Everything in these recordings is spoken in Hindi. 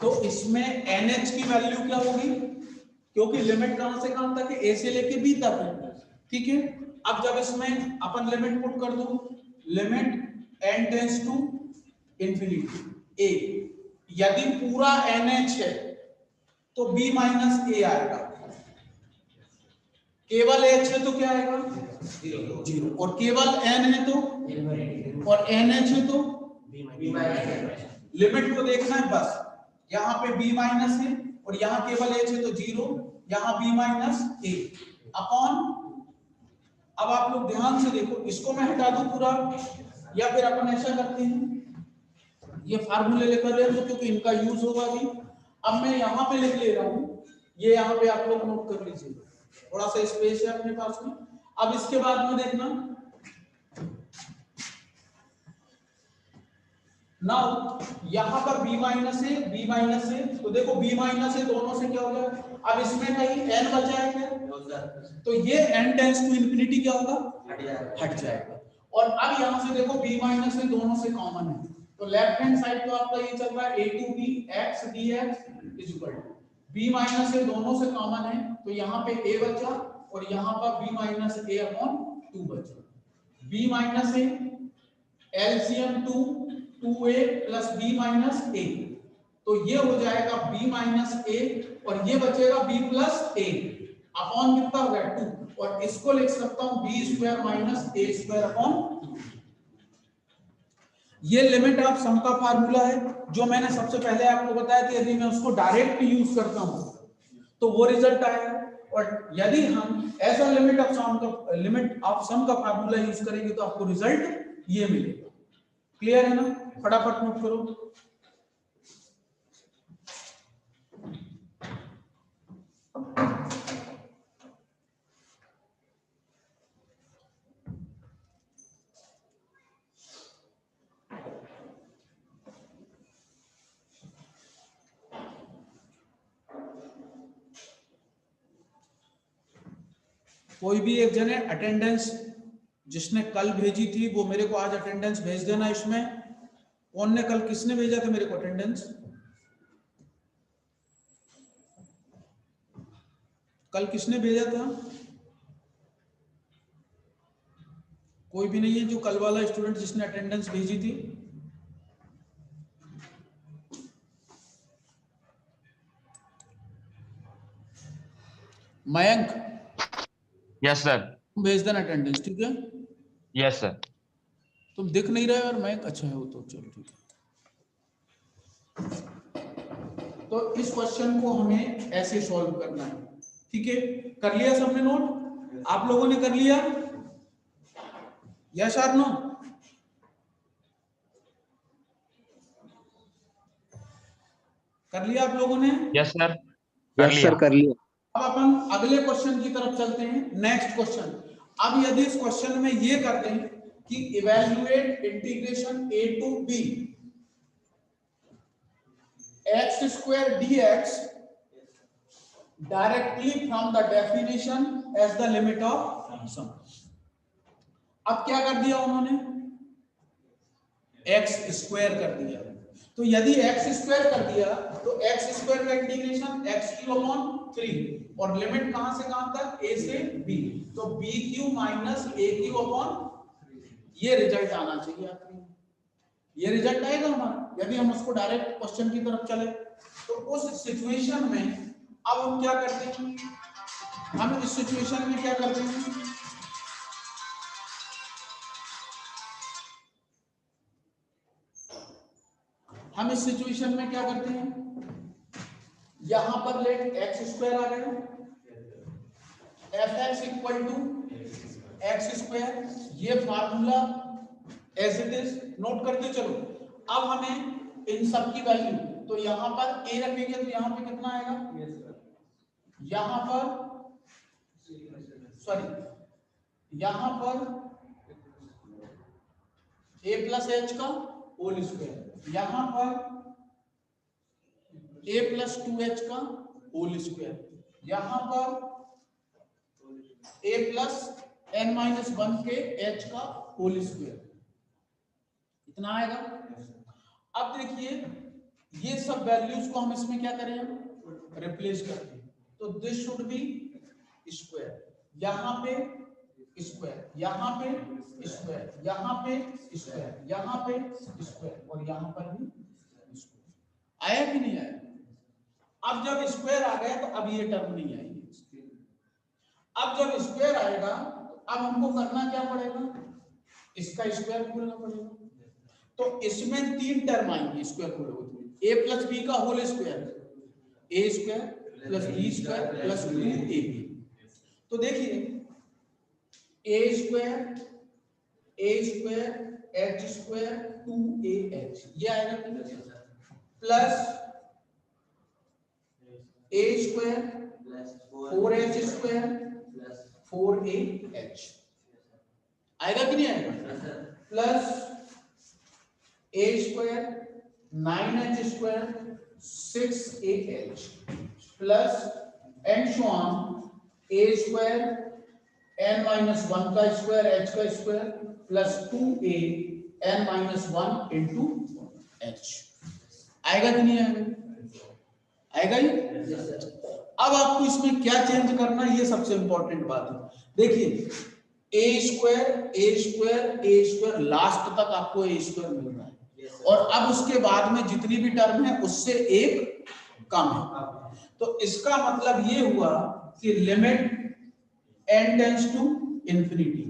तो इसमें NH की वैल्यू क्या होगी, क्योंकि लिमिट कहां से कहां तक है, ए से लेके बी तक है, ठीक है। अब जब इसमें अपन लिमिट पुट कर दो, limit n tends to infinity ए, यदि पूरा NH है तो b माइनस ए आएगा, केवल H है तो क्या आएगा, जीरो, और केवल n है तो, और NH है तो b माइनस। लिमिट को देखना है बस, यहाँ पे b माइनस है और यहाँ केवल H है तो जीरो, यहाँ b माइनस ए अपॉन। अब आप लोग ध्यान से देखो, इसको मैं हटा दूं पूरा, या फिर अपन ऐसा करते हैं, ये फार्मूले लेकर ले लो क्योंकि इनका यूज होगा भी। अब मैं यहाँ पे लिख ले रहा हूं, ये यहाँ पे आप लोग नोट कर लीजिए, थोड़ा सा स्पेस है अपने पास में। अब इसके बाद में देखना, नाउ यहाँ पर b माइनस है, b माइनस है, तो देखो b माइनस है, दोनों से क्या हो गया, अब इसमें कहीं n बचा है क्या, तो ये n टेंड्स टू इंफिनिटी क्या होगा, हट जाएगा। और अब यहाँ से देखो b माइनस है, दोनों से कॉमन है, तो लेफ्ट हैंड साइड तो आपका ये चल रहा है a to b x dx is equal to b minus है, दोनों से कॉमन है, तो यहाँ पे a बचा और यहाँ पर b माइनस a अपॉन 2 बचा, b minus a LCM 2a plus b minus a, तो ये हो जाएगा b माइनस a और ये बचेगा b प्लस a अपॉन कितना हो गया 2, और इसको लिख सकता हूं b square minus a square upon 2। ये लिमिट ऑफ सम का फार्मूला है, जो मैंने सबसे पहले आपको बताया कि यदि मैं उसको डायरेक्ट यूज करता हूं तो वो रिजल्ट आएगा, और यदि हम ऐसा लिमिट ऑफ सम का फार्मूला यूज करेंगे तो आपको रिजल्ट ये मिलेगा। क्लियर है ना, फटाफट नोट करो। कोई भी एक जने अटेंडेंस जिसने कल भेजी थी वो मेरे को आज अटेंडेंस भेज देना। इसमें कौन ने कल, किसने भेजा था मेरे को अटेंडेंस, कल किसने भेजा था, कोई भी नहीं है जो कल वाला स्टूडेंट जिसने अटेंडेंस भेजी थी। Mayank, yes sir. भेज देना अटेंडेंस, ठीक है। Yes sir. तुम दिख नहीं रहे और मयंक अच्छा है वो तो, चलो ठीक है। तो इस क्वेश्चन को हमें ऐसे सॉल्व करना है, ठीक है। कर लिया सबने नोट, आप लोगों ने कर लिया, यस और नो, कर लिया आप लोगों ने, यस सर, यस सर कर लिया। अब अपन अगले क्वेश्चन की तरफ चलते हैं, नेक्स्ट क्वेश्चन। अब यदि इस क्वेश्चन में ये करते हैं कि evaluate integration a to b x square dx directly from the definition as the limit of sum. अब क्या कर दिया उन्होंने, x स्क्वायर कर दिया, तो यदि x स्क्वायर कर दिया तो x स्क्वायर का इंटीग्रेशन x क्यूब अपॉन 3, और लिमिट कहां से कहां तक, a से b, तो b cube minus a cube upon, ये रिजल्ट आना चाहिए आखिरी में, ये रिजल्ट आएगा हमारा यदि हम उसको डायरेक्ट क्वेश्चन की तरफ चले। तो उस सिचुएशन में अब हम क्या करते हैं, हम इस सिचुएशन में क्या करते हैं, हम इस सिचुएशन में क्या करते हैं, यहां पर लेट एक्स स्क्वायर आ गया, f x equal to x square, ये formula as it is note करके चलो। अब हमें इन सब की वैल्यू, तो यहां पर ए रखेंगे तो यहां पे कितना आएगा, यहां पर सॉरी यहां पर a प्लस एच का होल स्क्वायर, यहां पर a प्लस 2h का होल स्क्वायर, यहां पर a प्लस n माइनस 1 के h का होल स्क्वायर, इतना आएगा। अब देखिए ये सब वैल्यूज को हम इसमें क्या करें, रिप्लेस करते हैं। तो दिस शुड बी स्क्वायर, यहाँ पे स्क्वायर, यहाँ पे स्क्वायर, यहाँ पे स्क्वायर, यहाँ पे स्क्वायर और यहाँ पर भी स्क्वायर। आया कि नहीं आया? अब जब स्क्वायर आ गया तो अब ये टर्म नहीं आएगी। अब जब स्क्वायर आएगा तो अब हमको करना क्या पड़ेगा, इसका स्क्वायर खोलना पड़ेगा। तो इसमें 3 टर्म आएंगे स्क्वायर खोलोगे तो, a प्लस बी का whole square, a square plus b square plus 2ab। तो देखिए a square h square 2ah ये आएगा, plus a square 4h square 4ah आएगा कि नहीं आएगा, plus a square 9h square 6ah plus and so on a square n minus 1 का स्क्वायर h का square plus 2a n minus 1 into h। आएगा कि नहीं आएगा? आएगा ही। अब आपको इसमें क्या चेंज करना है, ये सबसे इंपॉर्टेंट बात है। देखिए a स्क्वायर लास्ट तक आपको a स्क्वायर मिल रहा है और अब उसके बाद में जितनी भी टर्म है उससे एक कम है। तो इसका मतलब ये हुआ कि limit n tends to infinity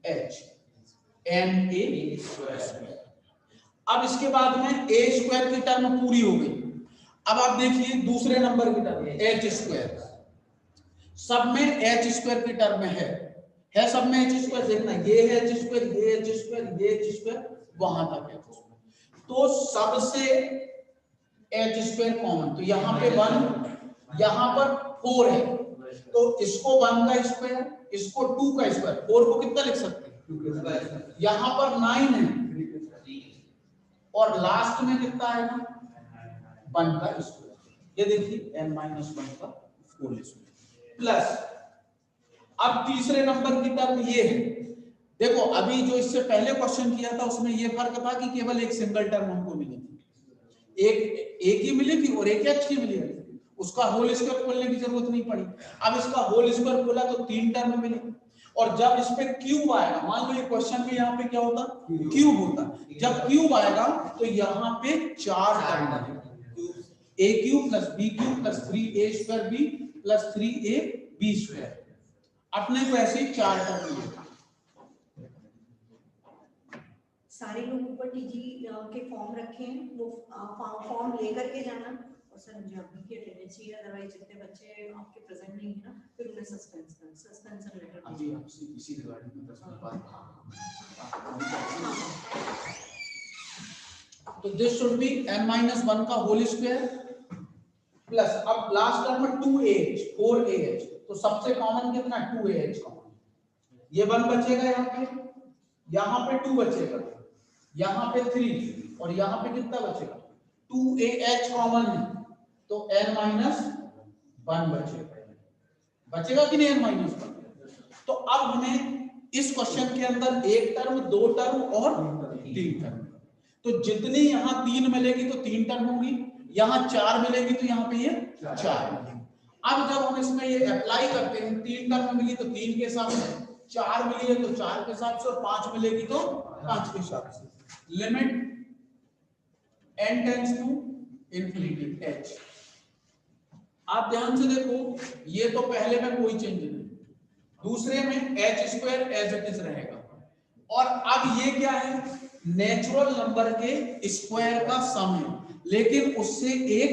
h n a square. अब इसके बाद में a स्क्वायर की टर्म पूरी हो गई। अब आप देखिए दूसरे नंबर की टर्म h स्क्वायर, सब में h स्क्वायर की टर्म है सब में h स्क्वायर। देखना ये है h स्क्वायर, ये h स्क्वायर, ये h स्क्वायर, वहां तक है। तो सबसे h स्क्वायर कॉमन, तो यहाँ पे 1, यहाँ पर 4 है, तो इसको 1 का स्क्वायर, इसको 2 का स्क्वायर, 4 को कितना लिख सकते हैं, यहाँ पर 9 है और लास्ट में कितना आएगा 1 का स्क्वायर। ये देखिए n-1 का होल स्क्वायर प्लस। अब तीसरे नंबर की टर्म ये है। देखो अभी जो इससे पहले क्वेश्चन किया था उसमें ये फर्क था कि केवल एक सिंगल टर्म हमको मिली थी, एक ही मिली थी और एक h की मिली थी, उसका होल स्क्वायर खोलने की जरूरत नहीं पड़ी। अब इसका होल स्क्वायर खोला तो 3 टर्म मिली और जब इस पे क्यूब आएगा, मान लो ये क्वेश्चन में यहाँ पे क्या होता, क्यूब होता, जब क्यूब आएगा तो यहाँ पे 4 टर्म आएगा, a cube plus b cube plus 3a square b plus 3ab square. अपने को ऐसे ही 4 टर्म मिलेगा। सारे लोग ऊपर टीजी के फॉर्म रखे हैं, वो फॉर्म लेकर के जाना। और सर जब भी की अटेंडेंस चाहिए, अदरवाइज जितने बच्चे आपके प्रेजेंट नहीं है ना फिर उन्हें सस्पेंशन लेटर अभी आपसे इसी रिगार्डिंग में 10 मिनट बाद। तो दिस शुड बी n-1 का होल स्क्वायर प्लस, अब लास्ट टर्म में 2ah 4ah, तो सबसे कॉमन कितना 2ah कॉमन, ये 1 बचेगा, यहाँ पे 2 बचेगा, यहाँ पे 3 और यहाँ पे कितना बचेगा 2ah कॉमन है, तो n-1 बचेगा कि नहीं n-1। तो अब हमें इस क्वेश्चन के अंदर एक टर्म, 2 टर्म और 3 टर्म, तो जितनी यहाँ 3 मिलेगी तो 3 टर्म होगी, यहाँ 4 मिलेगी तो यहाँ पे ये 4 मिलेगी। अब जब हम इसमें ये अप्लाई करते हैं, 3 टर्म मिली तो 3 के हिसाब से, 4 मिली है तो 4 के हिसाब से और 5 मिलेगी तो 5 के हिसाब से। Limit n tends to infinity h। आप ध्यान से देखो, ये तो पहले में कोई चेंज नहीं, दूसरे में h square as it is रहेगा और अब ये क्या है, नेचुरल नंबर के स्क्वायर का सम है लेकिन उससे एक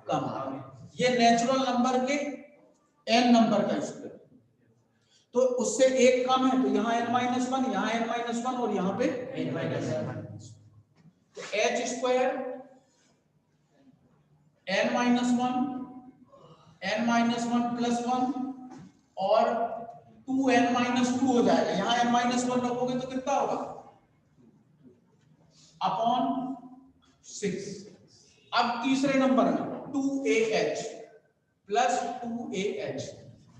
कम है। ये नेचुरल नंबर के n नंबर का स्क्वायर, तो उससे एक कम है, तो यहाँ n-1, यहाँ n-1 और यहाँ पे n-1। तो h स्क्वायर n-1 प्लस 1 और 2n-2 हो जाएगा, यहाँ n-1 रखोगे तो कितना होगा अपॉन 6। अब तीसरे नंबर में 2ah प्लस 2ah,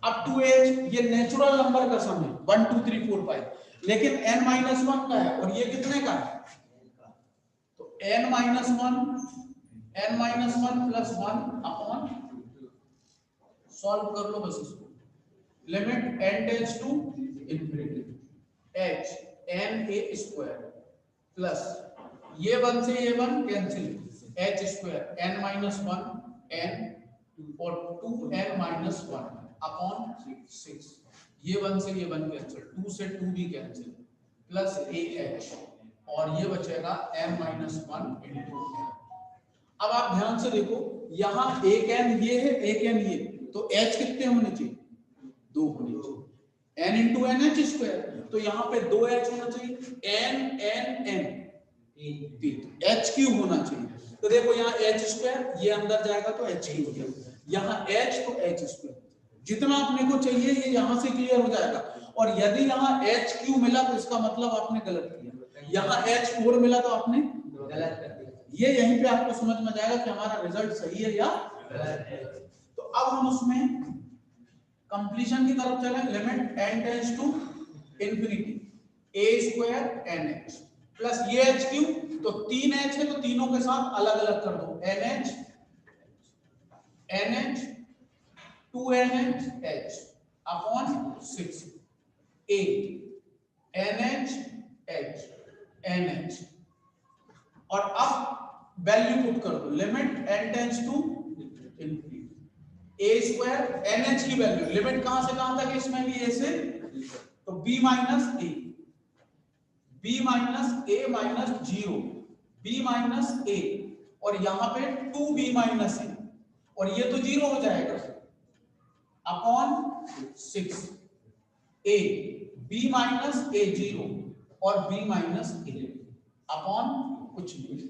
अब 2ah ये नेचुरल नंबर का सम है 1 2 3 4 5, लेकिन n-1 का है और ये कितने का है, तो n-1 n minus 1 plus 1 upon, solve कर लो बस इसको, limit n tends to infinity h n a square plus ये 1 से ये 1 cancel, h square n minus 1 n और 2n माइनस 1 अपॉन 6, ये 1 से ये 1 कैंसिल, 2 से 2 भी कैंसिल, प्लस ah और ये बचेगा n माइनस 1 इंटू n। अब आप ध्यान से देखो, यहाँ एक n ये है, एक n ये, तो h कितने होने चाहिए, 2 होने चाहिए, n into n h square, तो यहाँ पे 2h होना चाहिए, n n n 3, h cube होना चाहिए। तो देखो यहाँ h स्क्वायर, ये अंदर जाएगा तो h क्यूब हो जाएगा, यहाँ h तो h स्क्वायर, जितना अपने को चाहिए ये यहाँ से क्लियर हो जाएगा। और यदि यहाँ h क्यूब मिला तो इसका मतलब आपने गलत किया, यहाँ h4 मिला तो आपने गलत कर दिया। ये यहीं पे आपको समझ में जाएगा कि हमारा रिजल्ट सही है या गलत है। तो अब हम उसमें कंप्लीशन की तरफ चलें, limit n tends to infinity a square nh plus ये h क्यूब, तो 3h है तो तीनों के साथ अलग अलग कर दो, nh nh 2nh h upon 6 8 nh h nh, और अब वैल्यू पुट कर दो, limit n tends to infinity a square nh की वैल्यू, लिमिट कहां से कहां तक है इसमें भी, a से, तो b minus a minus 0 b minus a, और यहां पे 2b माइनस a, और ये तो 0 हो जाएगा, upon 6 a b minus a 0 और b माइनस a अपॉन कुछ नहीं,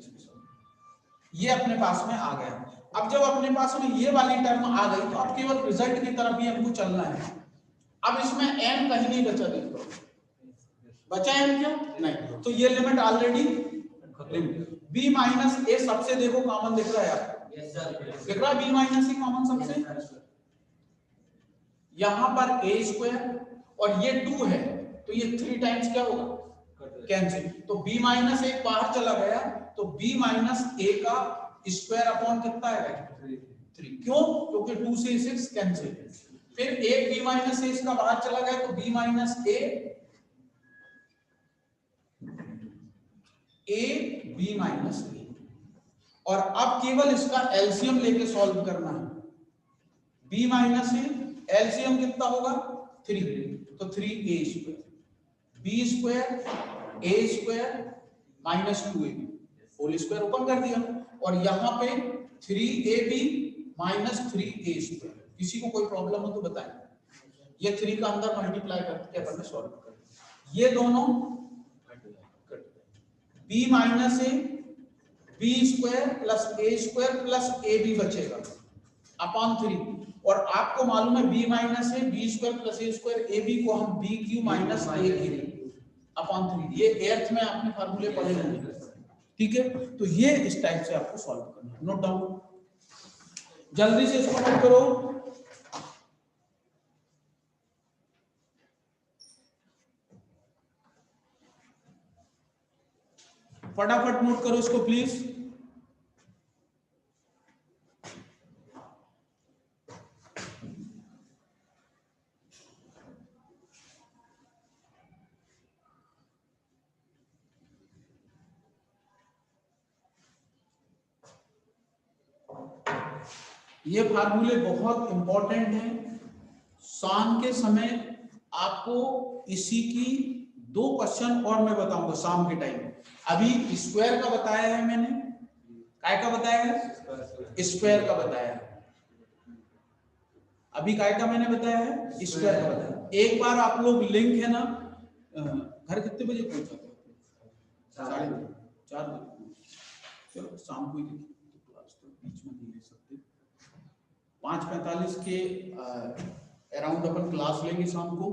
ये अपने पास में आ गया। अब जब अपने पास में ये वाली टर्म आ गई तो अब केवल रिजल्ट की तरफ ही हमको चलना है। अब इसमें n कहीं नहीं बचा, देखो बचा n क्या नहीं, तो ये limit already, b minus a सबसे देखो कॉमन दिख रहा है आपको, यस सर, दिख रहा है b माइनस a कॉमन सबसे, यहां पर a स्क्वायर और ये 2 है तो ये 3 टाइम्स क्या होगा, कैंसिल, तो b माइनस 1 बाहर चला गया, तो b माइनस a का स्क्वायर अपॉन कितना है 3, क्यों, क्योंकि 2 से 6 कैंसिल, फिर एक b माइनस a इसका बाहर चला गया तो b minus a b minus a, और अब केवल इसका एलसीएम लेके सॉल्व करना है, b माइनस a एलसीएम कितना होगा 3, तो 3a square b square a square minus 2ab whole square open कर दिया, और यहाँ पे 3ab माइनस 3a स्क्वायर, किसी को कोई प्रॉब्लम हो तो बताएं, ये 3 का अंदर मल्टीप्लाई करके अपन ने सॉल्व कर, ये दोनों b minus a b square plus a square plus ab बचेगा अपॉन 3, और आपको मालूम है b minus a b square plus a square ab को हम b Q minus a Q upon 3, ये 8th में आपने फार्मूले पढ़े होंगे, ठीक है। तो ये इस टाइप से आपको सॉल्व करना है, नोट डाउन, जल्दी से इसको नोट करो, फटाफट नोट करो इसको प्लीज। ये फार्मूले बहुत इंपॉर्टेंट हैं, शाम के समय आपको इसी की 2 क्वेश्चन और मैं बताऊंगा शाम के टाइम। अभी स्क्वायर का बताया है मैंने, काय का बताया है, स्क्वायर का बताया है, अभी काय का मैंने बताया है, स्क्वायर का बताया। एक बार आप लोग लिंक है ना, घर कितने बजे पहुंचा था, 4:30 बजे, चलो शाम को ही क्लास तो बीच में नहीं ले सकते, 5:45 के अराउंड अपन क्लास लेंगे शाम को,